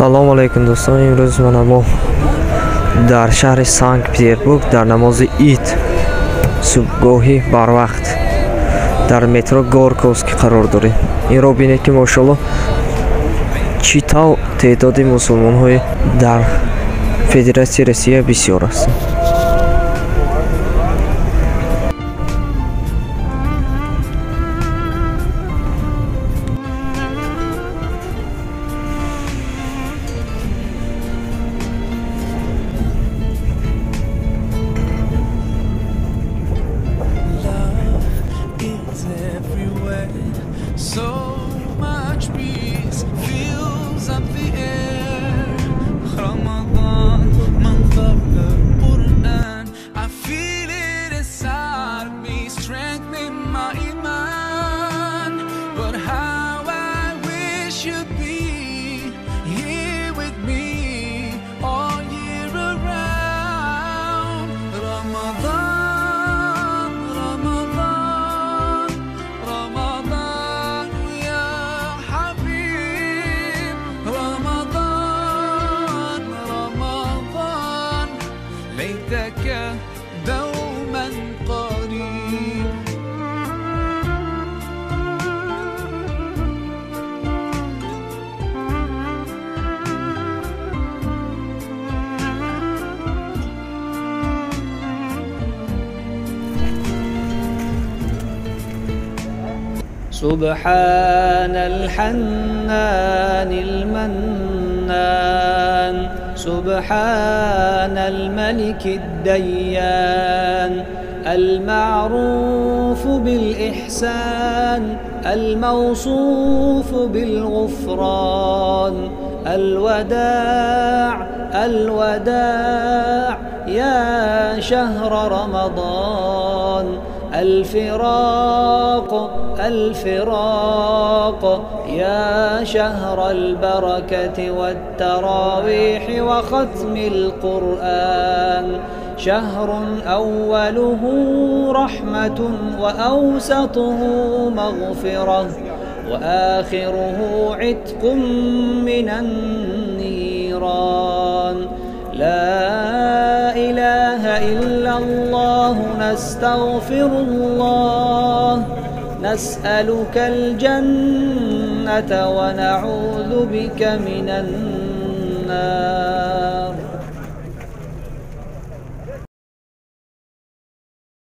салому алейкум дӯстон. имрӯз мана мо дар шаҳри Санкт Петербург дар намози ид субҳгоҳи барвақт дар метро Горьковский қарор дорем. инро бинед ки мошалло чӣ тавр теъдоди мусулмонҳои дар Федератсияи Россия бисёр аст. So much peace fills up the air. Ramadan, month of the Quran. I feel it inside of me, strengthening my iman. But how I wish you'd be here with me all year around. Ramadan, Ramadan, Ramadan. ليتك دوما قريب. سبحان الحنان المنان، سبحان الملك الديان، المعروف بالإحسان، الموصوف بالغفران. الوداع الوداع يا شهر رمضان، الفراق الفراق يا شهر البركة والتراويح وختم القرآن. شهر أوله رحمة وأوسطه مغفرة وآخره عتق من النيران. لا إله إلا الله، نستغفر الله، نسألك الجنة ونعوذ بك من النار.